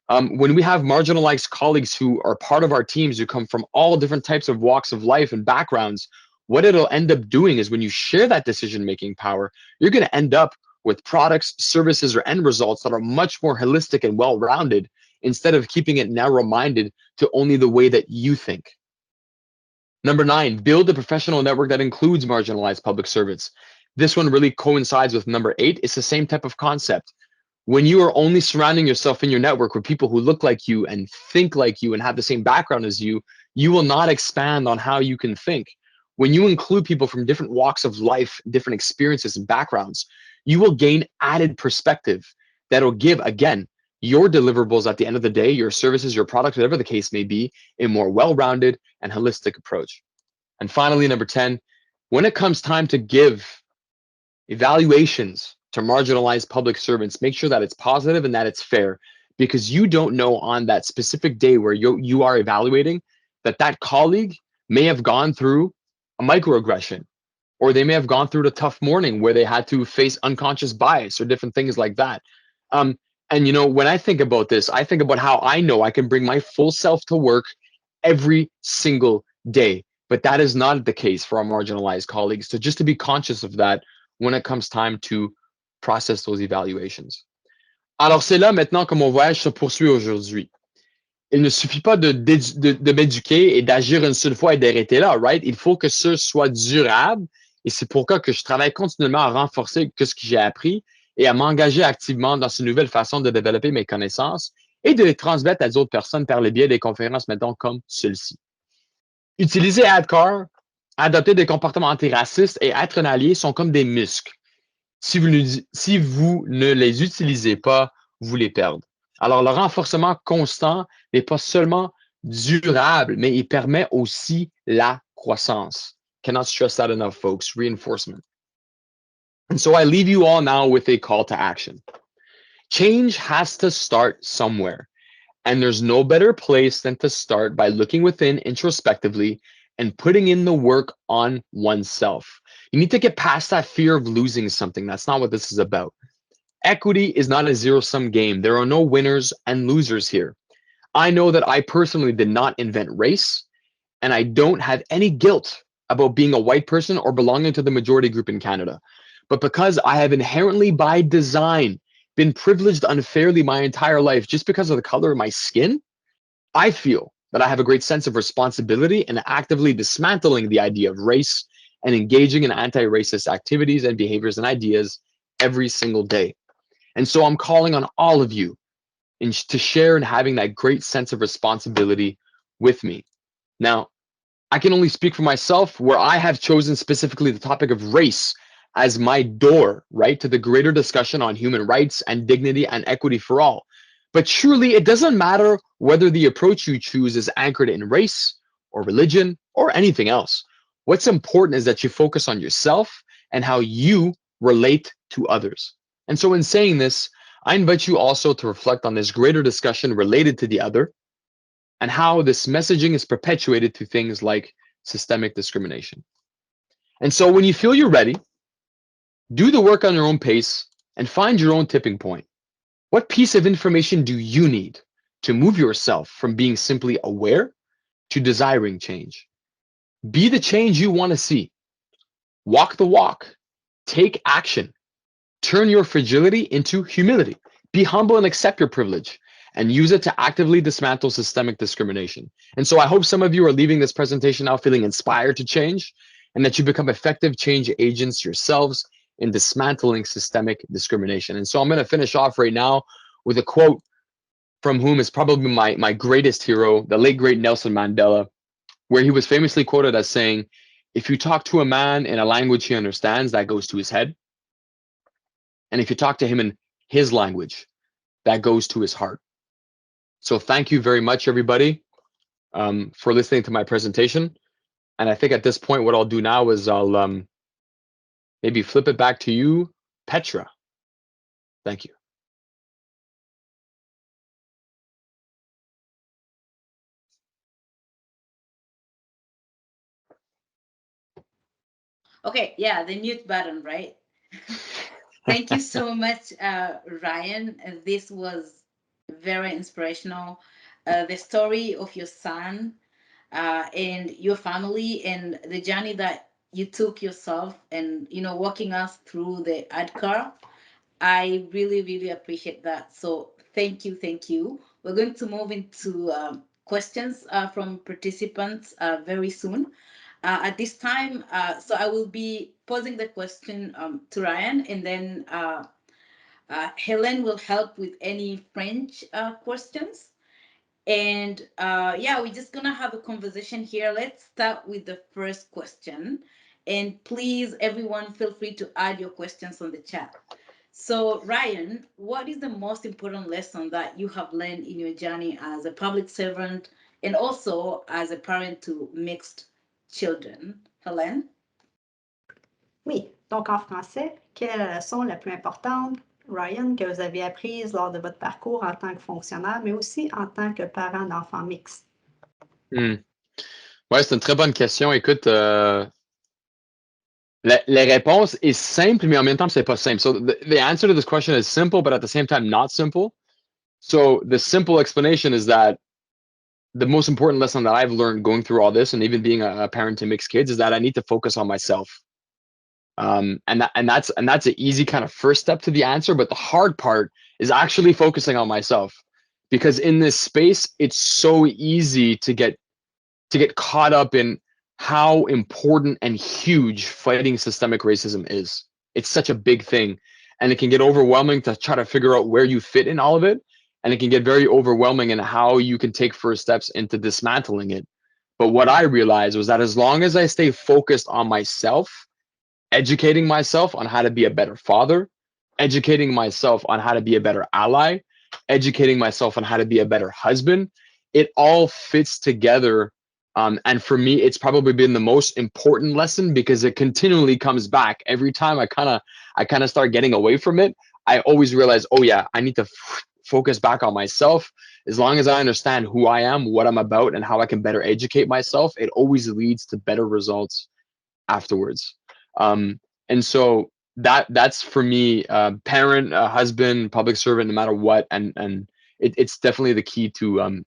When we have marginalized colleagues who are part of our teams who come from all different types of walks of life and backgrounds, what it'll end up doing is when you share that decision-making power, you're going to end up with products, services, or end results that are much more holistic and well-rounded instead of keeping it narrow-minded to only the way that you think. Number 9, build a professional network that includes marginalized public servants. This one really coincides with number 8. It's the same type of concept. When you are only surrounding yourself in your network with people who look like you and think like you and have the same background as you, you will not expand on how you can think. When you include people from different walks of life, different experiences and backgrounds, you will gain added perspective that'll give, again, your deliverables at the end of the day, your services, your products, whatever the case may be, a more well-rounded and holistic approach. And finally, number 10, when it comes time to give evaluations to marginalized public servants, make sure that it's positive and that it's fair, because you don't know on that specific day where you are evaluating that colleague may have gone through a microaggression, or they may have gone through a tough morning where they had to face unconscious bias or different things like that. And when I think about this, I think about how I know I can bring my full self to work every single day. But that is not the case for our marginalized colleagues. So just to be conscious of that when it comes time to process those evaluations. Alors c'est là maintenant que mon voyage se poursuit aujourd'hui. Il ne suffit pas de m'éduquer et d'agir une seule fois et d'arrêter là, right? Il faut que ce soit durable. Et c'est pourquoi que je travaille continuellement à renforcer ce que j'ai appris et à m'engager activement dans ces nouvelles façons de développer mes connaissances et de les transmettre à d'autres personnes par le biais des conférences, mettons, comme celle-ci. Utiliser ADCAR, adopter des comportements antiracistes et être un allié sont comme des muscles. Si vous ne les utilisez pas, vous les perdez. Alors, le renforcement constant n'est pas seulement durable, mais il permet aussi la croissance. Cannot stress that enough, folks. Reinforcement. And so I leave you all now with a call to action. Change has to start somewhere. And there's no better place than to start by looking within introspectively and putting in the work on oneself. You need to get past that fear of losing something. That's not what this is about. Equity is not a zero-sum game. There are no winners and losers here. I know that I personally did not invent race, and I don't have any guilt about being a white person or belonging to the majority group in Canada. But because I have inherently by design been privileged unfairly my entire life just because of the color of my skin, I feel that I have a great sense of responsibility in actively dismantling the idea of race and engaging in anti-racist activities and behaviors and ideas every single day. And so I'm calling on all of you to share in having that great sense of responsibility with me. Now, I can only speak for myself, where I have chosen specifically the topic of race as my door, right, to the greater discussion on human rights and dignity and equity for all. But surely it doesn't matter whether the approach you choose is anchored in race or religion or anything else. What's important is that you focus on yourself and how you relate to others. And so in saying this, I invite you also to reflect on this greater discussion related to the other and how this messaging is perpetuated through things like systemic discrimination. And so when you feel you're ready, do the work on your own pace and find your own tipping point. What piece of information do you need to move yourself from being simply aware to desiring change? Be the change you want to see. Walk the walk. Take action. Turn your fragility into humility. Be humble and accept your privilege and use it to actively dismantle systemic discrimination. And so I hope some of you are leaving this presentation now feeling inspired to change and that you become effective change agents yourselves in dismantling systemic discrimination. And so I'm going to finish off right now with a quote from whom is probably my greatest hero, the late great Nelson Mandela, where he was famously quoted as saying, "If you talk to a man in a language he understands, that goes to his head. And if you talk to him in his language, that goes to his heart." So thank you very much, everybody, for listening to my presentation. And I think at this point, what I'll do now is I'll maybe flip it back to you, Petra. Thank you. Okay, yeah, the mute button, right? Thank you so much, Ryan. This was very inspirational. The story of your son and your family and the journey that you took yourself and, walking us through the ADCAR. I really, really appreciate that. So thank you, thank you. We're going to move into questions from participants very soon. At this time, so I will be posing the question to Ryan, and then Helen will help with any French questions. And yeah, we're just gonna have a conversation here. Let's start with the first question. And please, everyone, feel free to add your questions on the chat. So, Ryan, what is the most important lesson that you have learned in your journey as a public servant and also as a parent to mixed children? Helen? Oui, donc en français, quelle est la leçon la plus importante, Ryan, que vous avez apprise lors de votre parcours en tant que fonctionnaire, mais aussi en tant que parent d'enfants mixtes? Ouais, c'est une très bonne question. Écoute, la réponse est simple, mais en même temps, c'est pas simple. So the answer to this question is simple, but at the same time, not simple. So the simple explanation is that the most important lesson that I've learned going through all this, and even being a parent to mixed kids, is that I need to focus on myself. And that's an easy kind of first step to the answer, but the hard part is actually focusing on myself, because in this space, it's so easy to get caught up in how important and huge fighting systemic racism is. It's such a big thing, and it can get overwhelming to try to figure out where you fit in all of it. And it can get very overwhelming in how you can take first steps into dismantling it. But what I realized was that as long as I stay focused on myself, educating myself on how to be a better father, educating myself on how to be a better ally, educating myself on how to be a better husband, it all fits together. And for me, it's probably been the most important lesson, because it continually comes back every time I kind of start getting away from it. I always realize, oh yeah, I need to focus back on myself. As long as I understand who I am, what I'm about, and how I can better educate myself, it always leads to better results afterwards. And so that's for me, parent, husband, public servant, no matter what, and it's definitely the key to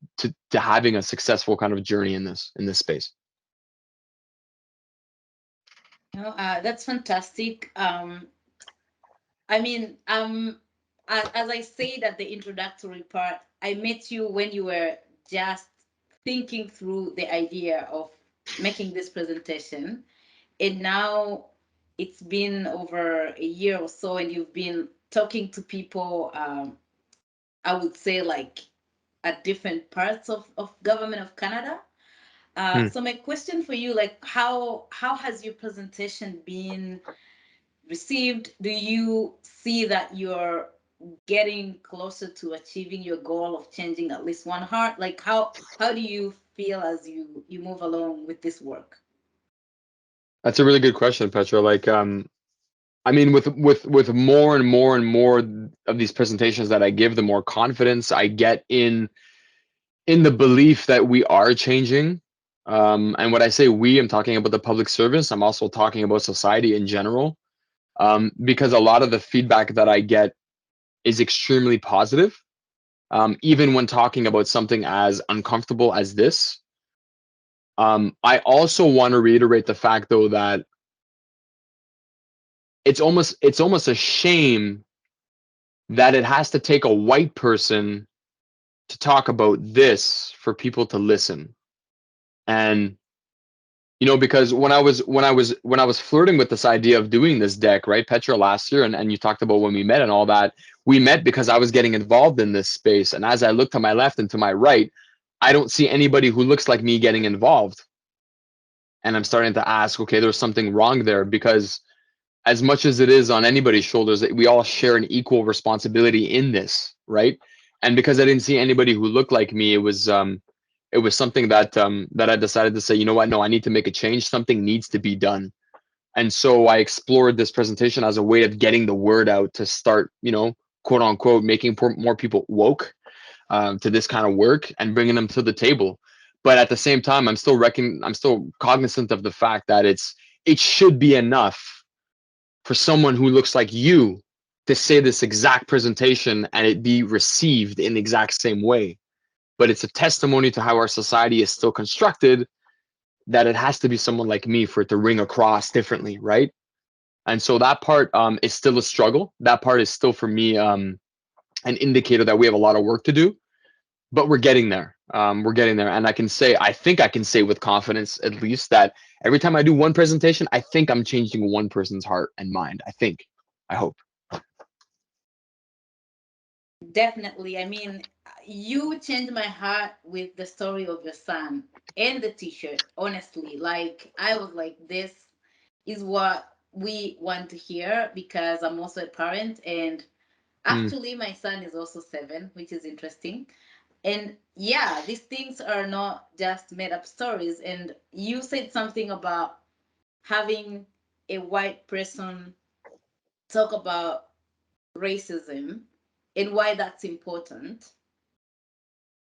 having a successful kind of journey in this space. That's fantastic. I mean, as I said at the introductory part, I met you when you were just thinking through the idea of making this presentation, and now it's been over a year or so, and you've been talking to people, I would say like at different parts of government of Canada. So my question for you, like how has your presentation been received? Do you see that you're getting closer to achieving your goal of changing at least one heart? Like how do you feel as you move along with this work? That's a really good question, Petra. Like, I mean, with more and more and more of these presentations that I give, the more confidence I get in the belief that we are changing. And when I say we, I'm talking about the public service. I'm also talking about society in general, because a lot of the feedback that I get is extremely positive, even when talking about something as uncomfortable as this. I also want to reiterate the fact, though, that it's almost a shame that it has to take a white person to talk about this for people to listen. And because when I was flirting with this idea of doing this deck, right, Petra, last year, and you talked about when we met and all that, we met because I was getting involved in this space. And as I look to my left and to my right, I don't see anybody who looks like me getting involved. And I'm starting to ask, okay, there's something wrong there, because as much as it is on anybody's shoulders, we all share an equal responsibility in this, right? And because I didn't see anybody who looked like me, it was something that that I decided to say, you know what, no, I need to make a change. Something needs to be done. And so I explored this presentation as a way of getting the word out to start, quote unquote, making more people woke to this kind of work and bringing them to the table. But at the same time, I'm still cognizant of the fact that it should be enough for someone who looks like you to say this exact presentation and it be received in the exact same way. But it's a testimony to how our society is still constructed, that it has to be someone like me for it to ring across differently, right? And so that part is still a struggle. That part is still, for me, an indicator that we have a lot of work to do, but we're getting there. We're getting there. And I think I can say with confidence, at least, that every time I do one presentation, I think I'm changing one person's heart and mind. I hope. Definitely. I mean, you changed my heart with the story of your son and the t-shirt. Honestly, like I was like, this is what we want to hear, because I'm also a parent, and actually my son is also 7, which is interesting. And yeah, these things are not just made up stories. And you said something about having a white person talk about racism and why that's important.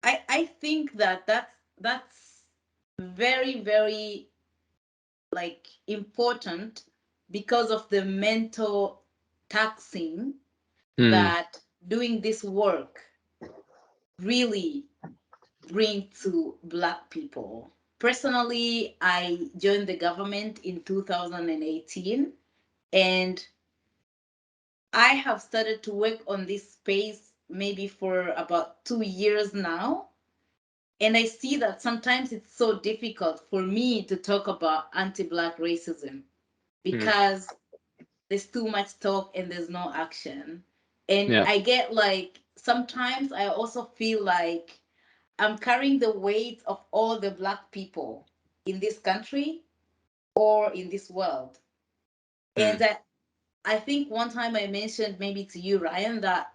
I think that's very, very like important, because of the mental taxing that doing this work really bring to Black people. Personally, I joined the government in 2018, and I have started to work on this space maybe for about 2 years now. And I see that sometimes it's so difficult for me to talk about anti-Black racism, because there's too much talk and there's no action. And I get like, sometimes I also feel like I'm carrying the weight of all the Black people in this country or in this world. And I think one time I mentioned maybe to you, Ryan, that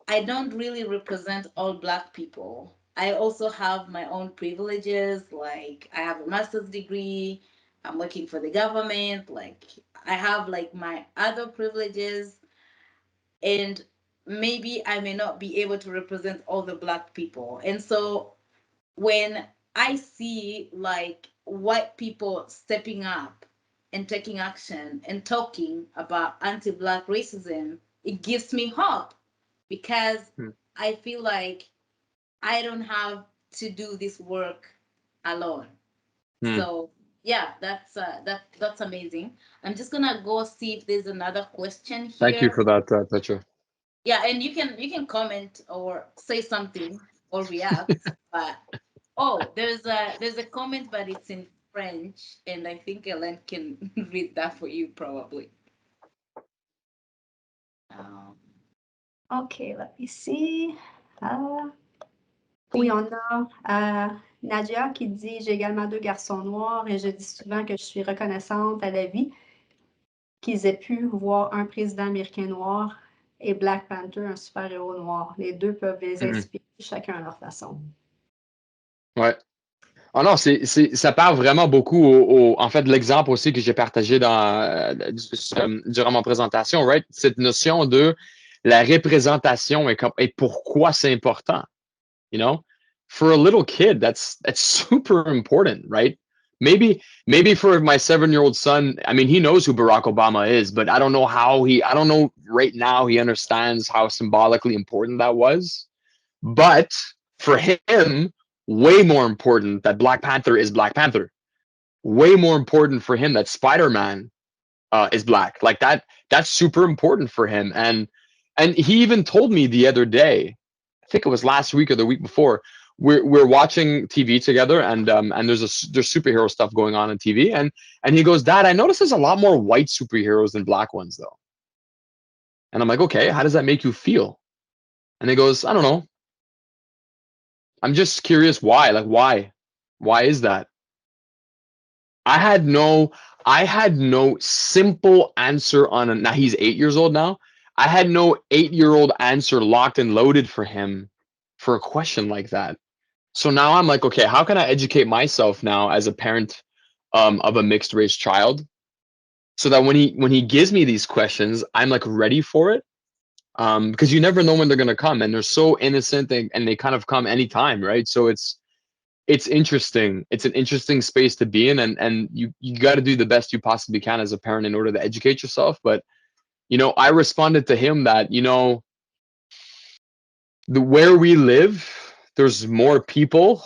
I don't really represent all Black people. I also have my own privileges. Like I have a master's degree. I'm working for the government. Like I have like my other privileges, and maybe I may not be able to represent all the Black people. And so when I see like white people stepping up and taking action and talking about anti-Black racism, it gives me hope, because I feel like I don't have to do this work alone. So yeah, that's amazing. I'm just gonna go see if there's another question here. Thank you for that, Petra. Yeah, and you can comment or say something or react. But Oh, there's a comment, but it's in French, and I think Ellen can read that for you probably. OK, let me see. Oui, on a Nadia qui dit « J'ai également 2 garçons noirs et je dis souvent que je suis reconnaissante à la vie qu'ils aient pu voir un président américain noir et Black Panther, un super-héros noir. Les deux peuvent les inspirer, chacun à leur façon. » Ouais. Oh non, ça parle vraiment beaucoup en fait, l'exemple aussi que j'ai partagé durant ma présentation, right? Cette notion de la représentation et pourquoi c'est important. You know, for a little kid, that's super important, right? Maybe for my 7-year-old son, I mean, he knows who Barack Obama is, but I don't know right now he understands how symbolically important that was. But for him, way more important that Black Panther is Black Panther. Way more important for him that Spider-Man is black. Like that's super important for him. And he even told me the other day, I think it was last week or the week before, we're watching TV together, and there's superhero stuff going on TV, and he goes, Dad, I notice there's a lot more white superheroes than black ones though. And I'm like, okay, how does that make you feel? And he goes, I don't know. I'm just curious why. Like why is that? I had no simple answer on it. Now he's 8 years old now. I had no 8-year-old answer locked and loaded for him for a question like that. So now I'm like, okay, how can I educate myself now as a parent of a mixed race child, so that when he gives me these questions, I'm like ready for it, because you never know when they're gonna come, and they're so innocent, and they kind of come anytime, right? So it's interesting. It's an interesting space to be in, and you got to do the best you possibly can as a parent in order to educate yourself. But I responded to him that where we live, there's more people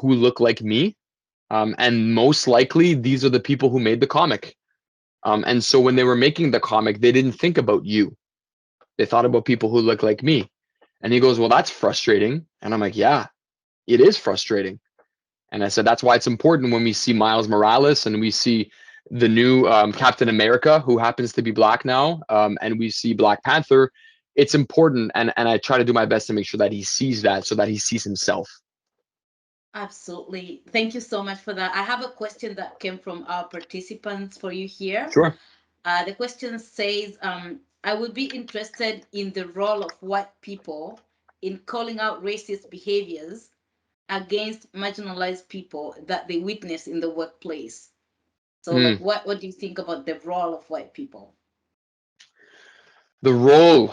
who look like me, and most likely these are the people who made the comic. And so when they were making the comic, they didn't think about you. They thought about people who look like me. And he goes, well, that's frustrating. And I'm like, yeah, it is frustrating. And I said, that's why it's important when we see Miles Morales and we see the new Captain America, who happens to be black now, and we see Black Panther. It's important, and I try to do my best to make sure that he sees that, so that he sees himself. Absolutely. Thank you so much for that. I have a question that came from our participants for you here. Sure. The question says, I would be interested in the role of white people in calling out racist behaviors against marginalized people that they witness in the workplace. So like, what do you think about the role of white people? The role.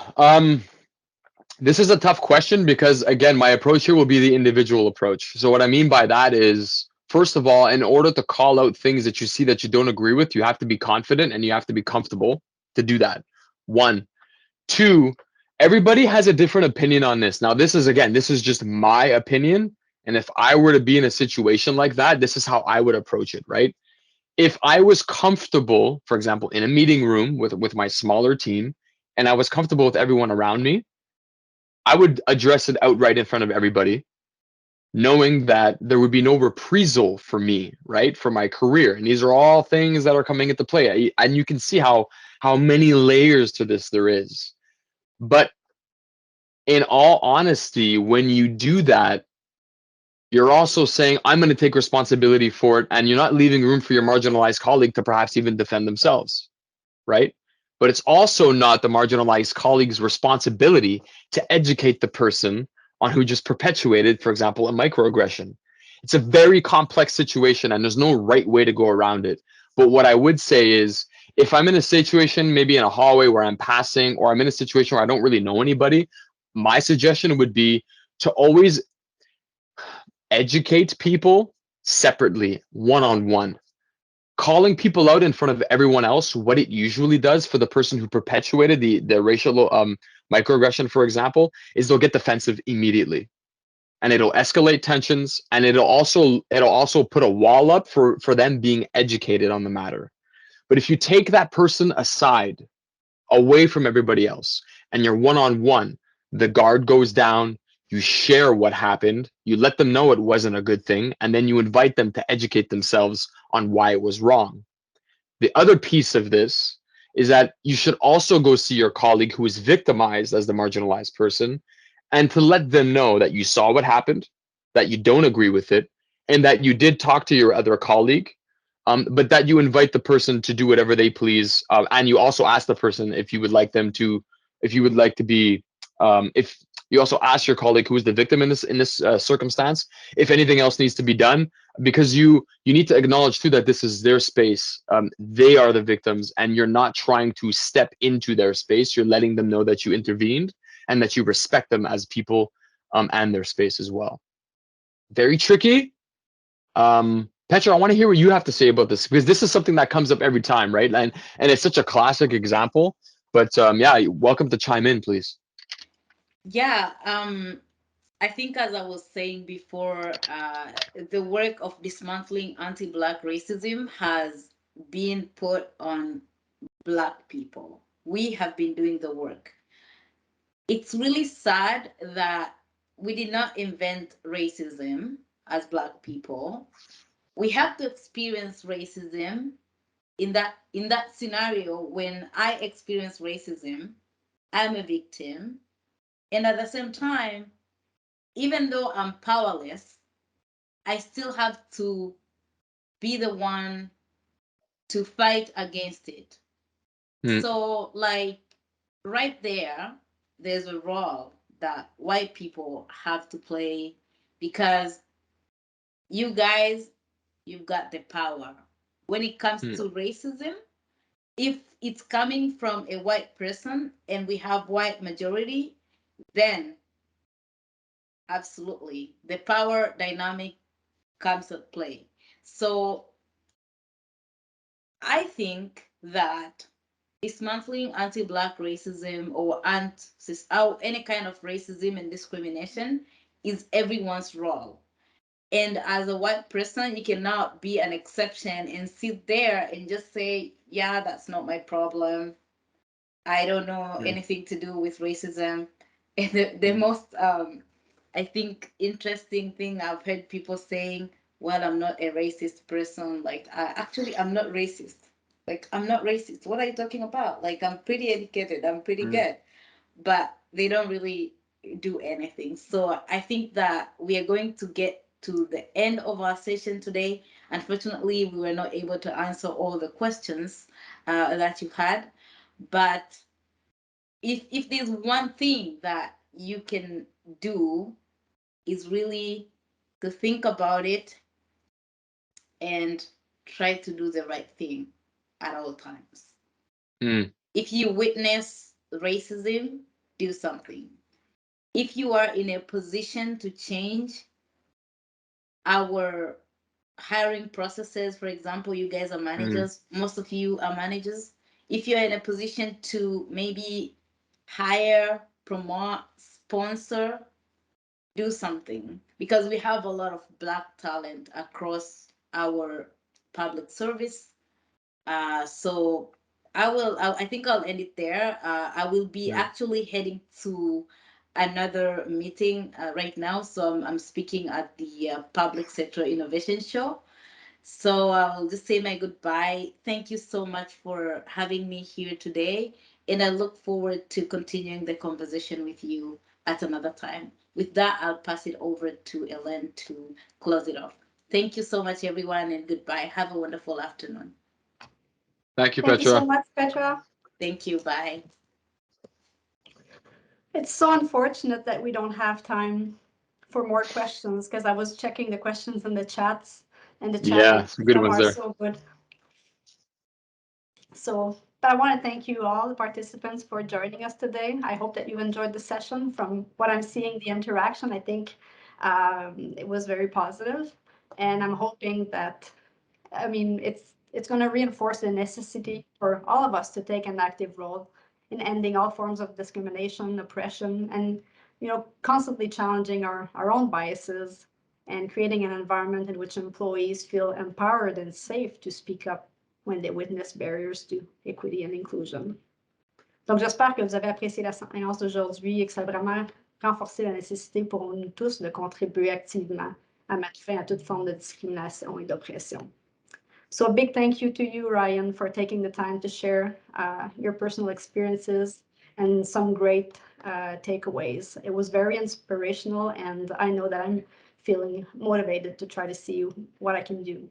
This is a tough question, because again, my approach here will be the individual approach. So what I mean by that is, first of all, in order to call out things that you see that you don't agree with, you have to be confident and you have to be comfortable to do that. 1. 2, everybody has a different opinion on this. Now, this is just my opinion. And if I were to be in a situation like that, this is how I would approach it, right? If I was comfortable, for example, in a meeting room with my smaller team, and I was comfortable with everyone around me, I would address it outright in front of everybody, knowing that there would be no reprisal for me, right? For my career. And these are all things that are coming into play. And you can see how many layers to this there is. But in all honesty, when you do that, you're also saying, I'm going to take responsibility for it. And you're not leaving room for your marginalized colleague to perhaps even defend themselves, right? But it's also not the marginalized colleague's responsibility to educate the person on who just perpetuated, for example, a microaggression. It's a very complex situation, and there's no right way to go around it. But what I would say is, if I'm in a situation, maybe in a hallway where I'm passing, or I'm in a situation where I don't really know anybody, my suggestion would be to always educate people separately, one-on-one. Calling people out in front of everyone else, what it usually does for the person who perpetuated the racial microaggression, for example, is they'll get defensive immediately, and it'll escalate tensions, and it'll also put a wall up for them being educated on the matter. But if you take that person aside, away from everybody else, and you're one-on-one, the guard goes down, you share what happened, you let them know it wasn't a good thing, and then you invite them to educate themselves on why it was wrong. The other piece of this is that you should also go see your colleague who is victimized as the marginalized person, and to let them know that you saw what happened, that you don't agree with it, and that you did talk to your other colleague, but that you invite the person to do whatever they please, and you also ask the person if you would like them to, if you would like to be, if you also ask your colleague who is the victim in this circumstance if anything else needs to be done, because you need to acknowledge too that this is their space. They are the victims, and you're not trying to step into their space. You're letting them know that you intervened and that you respect them as people, and their space as well. Very tricky. Petra, I want to hear what you have to say about this, because this is something that comes up every time, right? And it's such a classic example. But yeah, welcome to chime in, please. Yeah, I think, as I was saying before, the work of dismantling anti-Black racism has been put on Black people. We have been doing the work. It's really sad that we did not invent racism as Black people. We have to experience racism. In that scenario, when I experience racism, I'm a victim. And at the same time, even though I'm powerless, I still have to be the one to fight against it. So, like, right there, there's a role that white people have to play, because you guys, you've got the power. When it comes to racism, if it's coming from a white person and we have white majority, then absolutely the power dynamic comes at play. So I think that dismantling anti-Black racism or any kind of racism and discrimination is everyone's role. And as a white person, you cannot be an exception and sit there and just say, yeah, that's not my problem. I don't know anything to do with racism. And the most, I think, interesting thing I've heard people saying, well, I'm not a racist person. Like, I'm not racist. Like, I'm not racist. What are you talking about? Like, I'm pretty educated. I'm pretty good. But they don't really do anything. So I think that we are going to get to the end of our session today. Unfortunately, we were not able to answer all the questions that you had. But if there's one thing that you can do, is really to think about it and try to do the right thing at all times. If you witness racism, do something. If you are in a position to change our hiring processes, for example, you guys are managers, most of you are managers. If you're in a position to maybe hire, promote, sponsor, do something, because we have a lot of Black talent across our public service. So I think I'll end it there. I will be actually heading to another meeting right now. So I'm speaking at the Public Sector Innovation Show. So I'll just say my goodbye. Thank you so much for having me here today. And I look forward to continuing the conversation with you at another time. With that, I'll pass it over to Ellen to close it off. Thank you so much, everyone, and goodbye. Have a wonderful afternoon. Thank you, Thank Petra. you so much, Petra. Thank you. Bye. It's so unfortunate that we don't have time for more questions, because I was checking the questions in the chats, and the Yeah, some good ones are there. so good. So, but I want to thank you all, the participants, for joining us today. I hope that you enjoyed the session. From what I'm seeing, the interaction, I think it was very positive. And I'm hoping that, I mean, it's going to reinforce the necessity for all of us to take an active role in ending all forms of discrimination, oppression, and, you know, constantly challenging our own biases and creating an environment in which employees feel empowered and safe to speak up when they witness barriers to equity and inclusion. Donc, j'espère que vous avez apprécié la séance d'aujourd'hui et que ça a vraiment renforcer la nécessité pour nous tous de contribuer activement à mettre fin à toute forme de discrimination et d'oppression. So a big thank you to you, Ryan, for taking the time to share your personal experiences and some great takeaways. It was very inspirational, and I know that I'm feeling motivated to try to see what I can do.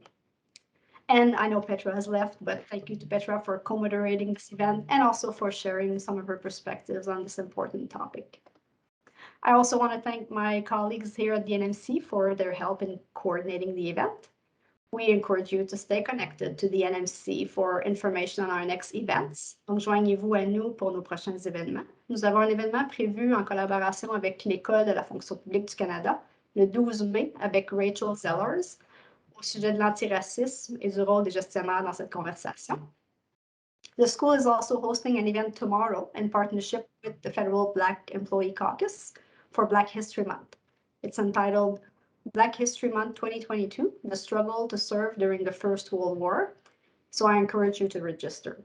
And I know Petra has left, but thank you to Petra for co-moderating this event and also for sharing some of her perspectives on this important topic. I also want to thank my colleagues here at the NMC for their help in coordinating the event. We encourage you to stay connected to the NMC for information on our next events. Donc, joignez-vous à nous pour nos prochains événements. Nous avons un événement prévu en collaboration avec l'École de la fonction publique du Canada le 12 mai avec Rachel Zellers au sujet de l'antiracisme et du rôle des gestionnaires dans cette conversation. The school is also hosting an event tomorrow in partnership with the Federal Black Employee Caucus for Black History Month. It's entitled Black History Month 2022, The Struggle to Serve During the First World War. So I encourage you to register.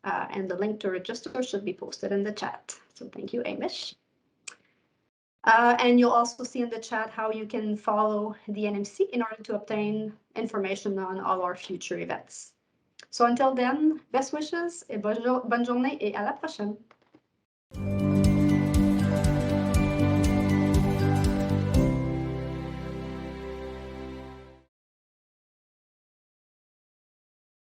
And the link to register should be posted in the chat. So thank you, Amish. And you'll also see in the chat how you can follow the NMC in order to obtain information on all our future events. So until then, best wishes, et bonne journée et à la prochaine.